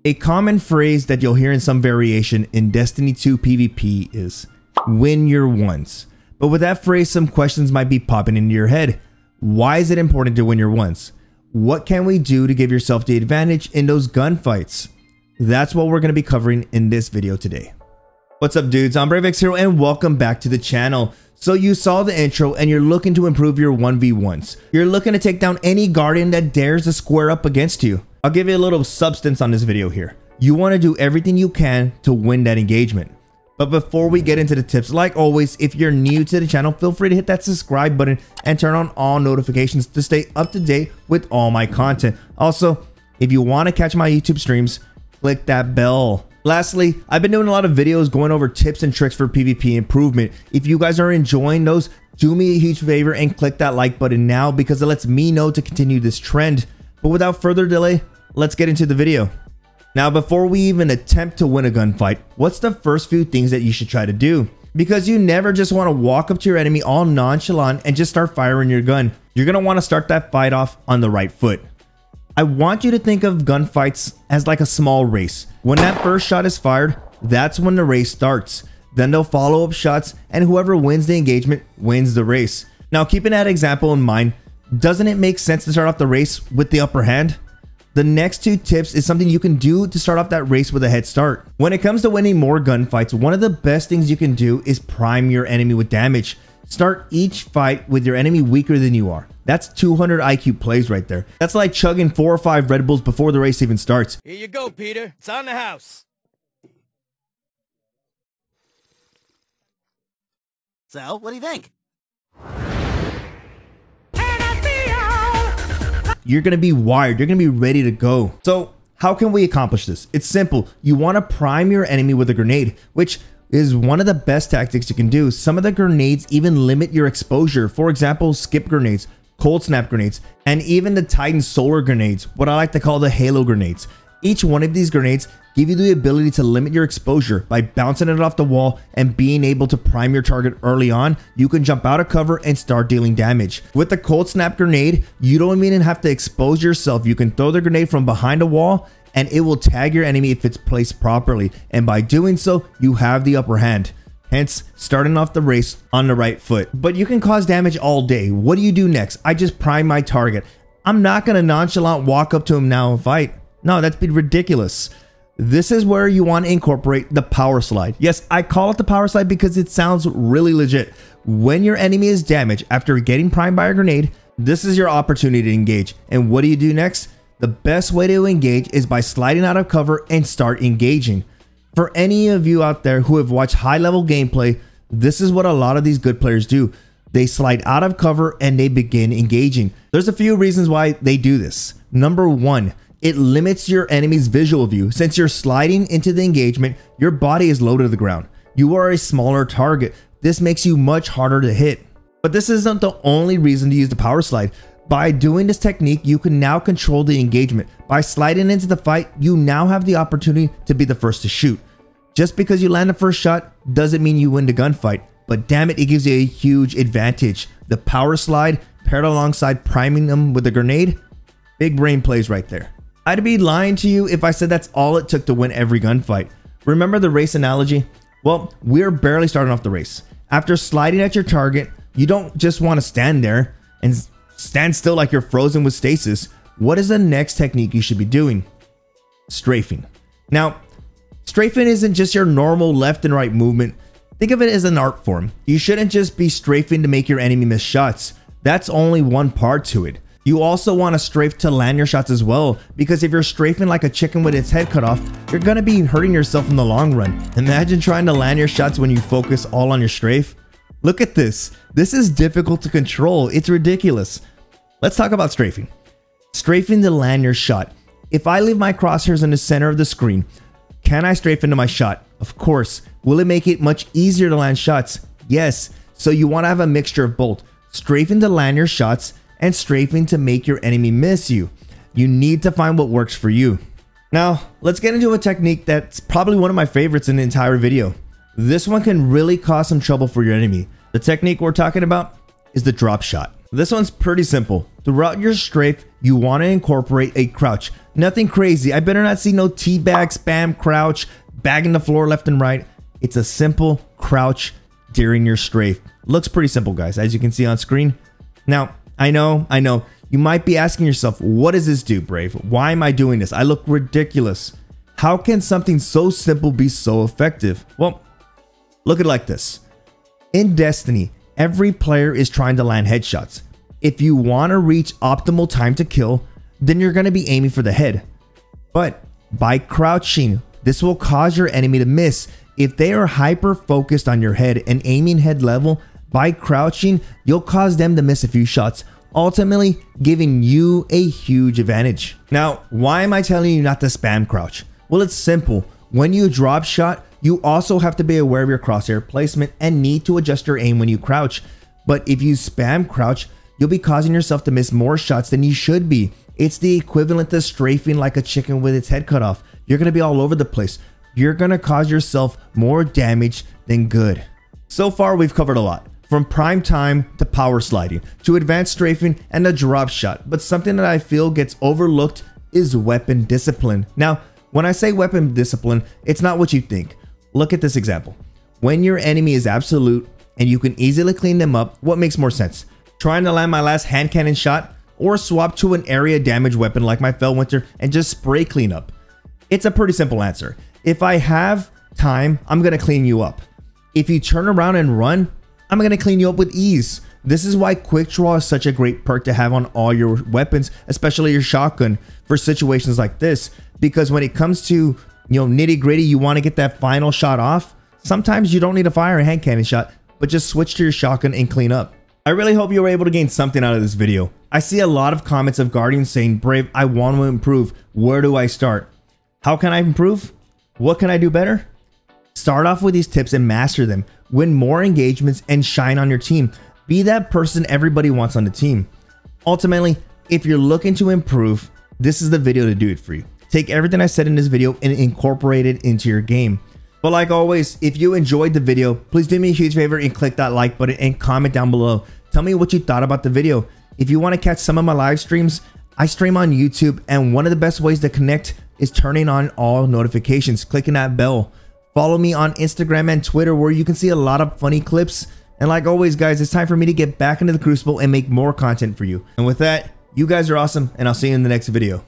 A common phrase that you'll hear in some variation in Destiny 2 PvP is win your ones. But with that phrase, some questions might be popping into your head. Why is it important to win your ones? What can we do to give yourself the advantage in those gunfights? That's what we're going to be covering in this video today. What's up, dudes? I'm BRAVExHERO and welcome back to the channel. So you saw the intro and you're looking to improve your 1v1s. You're looking to take down any guardian that dares to square up against you. I'll give you a little substance on this video here. You want to do everything you can to win that engagement. But before we get into the tips, like always, if you're new to the channel, feel free to hit that subscribe button and turn on all notifications to stay up to date with all my content. Also, if you want to catch my YouTube streams, click that bell. Lastly, I've been doing a lot of videos going over tips and tricks for PvP improvement. If you guys are enjoying those, do me a huge favor and click that like button now because it lets me know to continue this trend. But without further delay, let's get into the video. Now, before we even attempt to win a gunfight, what's the first few things that you should try to do? Because you never just want to walk up to your enemy all nonchalant and just start firing your gun. You're going to want to start that fight off on the right foot. I want you to think of gunfights as like a small race. When that first shot is fired, that's when the race starts. Then they'll follow up shots and whoever wins the engagement wins the race. Now, keeping that example in mind, doesn't it make sense to start off the race with the upper hand? The next two tips is something you can do to start off that race with a head start. When it comes to winning more gunfights, one of the best things you can do is prime your enemy with damage. Start each fight with your enemy weaker than you are. That's 200 IQ plays right there. That's like chugging 4 or 5 Red Bulls before the race even starts. Here you go, Peter. It's on the house. So, what do you think? You're going to be wired. You're going to be ready to go. So how can we accomplish this? It's simple. You want to prime your enemy with a grenade, which is one of the best tactics you can do. Some of the grenades even limit your exposure. For example, skip grenades, cold snap grenades, and even the Titan solar grenades, what I like to call the halo grenades. Each one of these grenades give you the ability to limit your exposure by bouncing it off the wall and being able to prime your target early on. You can jump out of cover and start dealing damage. With the cold snap grenade, you don't even have to expose yourself. You can throw the grenade from behind a wall and it will tag your enemy if it's placed properly. And by doing so, you have the upper hand. Hence, starting off the race on the right foot. But you can cause damage all day. What do you do next? I just prime my target. I'm not going to nonchalant walk up to him now and fight. No, that'd be ridiculous. This is where you want to incorporate the power slide. Yes, I call it the power slide because it sounds really legit. When your enemy is damaged after getting primed by a grenade, this is your opportunity to engage. And what do you do next? The best way to engage is by sliding out of cover and start engaging. For any of you out there who have watched high-level gameplay, this is what a lot of these good players do. They slide out of cover and they begin engaging. There's a few reasons why they do this. Number one, it limits your enemy's visual view. Since you're sliding into the engagement, your body is low to the ground. You are a smaller target. This makes you much harder to hit. But this isn't the only reason to use the power slide. By doing this technique, you can now control the engagement. By sliding into the fight, you now have the opportunity to be the first to shoot. Just because you land the first shot doesn't mean you win the gunfight. But damn it, it gives you a huge advantage. The power slide paired alongside priming them with a grenade, big brain plays right there. I'd be lying to you if I said that's all it took to win every gunfight. Remember the race analogy? Well, we're barely starting off the race. After sliding at your target, you don't just want to stand there and stand still like you're frozen with stasis. What is the next technique you should be doing? Strafing. Now, strafing isn't just your normal left and right movement. Think of it as an art form. You shouldn't just be strafing to make your enemy miss shots. That's only one part to it. You also want to strafe to land your shots as well, because if you're strafing like a chicken with its head cut off, you're going to be hurting yourself in the long run. Imagine trying to land your shots when you focus all on your strafe. Look at this. This is difficult to control. It's ridiculous. Let's talk about strafing. Strafing to land your shot. If I leave my crosshairs in the center of the screen, can I strafe into my shot? Of course. Will it make it much easier to land shots? Yes. So you want to have a mixture of both. Strafing to land your shots and strafing to make your enemy miss you. You need to find what works for you. Now, let's get into a technique that's probably one of my favorites in the entire video. This one can really cause some trouble for your enemy. The technique we're talking about is the drop shot. This one's pretty simple. Throughout your strafe, you want to incorporate a crouch. Nothing crazy. I better not see no teabag, spam, crouch, bagging the floor left and right. It's a simple crouch during your strafe. Looks pretty simple, guys, as you can see on screen. Now, I know, you might be asking yourself, what does this do, Brave? Why am I doing this? I look ridiculous. How can something so simple be so effective? Well, look at it like this. In Destiny, every player is trying to land headshots. If you want to reach optimal time to kill, then you're going to be aiming for the head. But by crouching, this will cause your enemy to miss. If they are hyper focused on your head and aiming head level, by crouching, you'll cause them to miss a few shots, ultimately giving you a huge advantage. Now, why am I telling you not to spam crouch? Well, it's simple. When you drop shot, you also have to be aware of your crosshair placement and need to adjust your aim when you crouch. But if you spam crouch, you'll be causing yourself to miss more shots than you should be. It's the equivalent to strafing like a chicken with its head cut off. You're going to be all over the place. You're going to cause yourself more damage than good. So far, we've covered a lot. From prime time to power sliding, to advanced strafing and a drop shot. But something that I feel gets overlooked is weapon discipline. Now, when I say weapon discipline, it's not what you think. Look at this example. When your enemy is absolute and you can easily clean them up, what makes more sense? Trying to land my last hand cannon shot or swap to an area damage weapon like my Fellwinter and just spray clean up? It's a pretty simple answer. If I have time, I'm going to clean you up. If you turn around and run, I'm going to clean you up with ease. This is why quick draw is such a great perk to have on all your weapons, especially your shotgun for situations like this. Because when it comes to, nitty gritty, you want to get that final shot off. Sometimes you don't need to fire a hand cannon shot, but just switch to your shotgun and clean up. I really hope you were able to gain something out of this video. I see a lot of comments of Guardians saying, Brave, I want to improve. Where do I start? How can I improve? What can I do better? Start off with these tips and master them. Win more engagements and shine on your team. Be that person everybody wants on the team. Ultimately, if you're looking to improve, this is the video to do it for you. Take everything I said in this video and incorporate it into your game. But like always, if you enjoyed the video, please do me a huge favor and click that like button and comment down below. Tell me what you thought about the video. If you want to catch some of my live streams, I stream on YouTube, and one of the best ways to connect is turning on all notifications, clicking that bell. Follow me on Instagram and Twitter, where you can see a lot of funny clips. And like always, guys, it's time for me to get back into the Crucible and make more content for you. And with that, you guys are awesome, and I'll see you in the next video.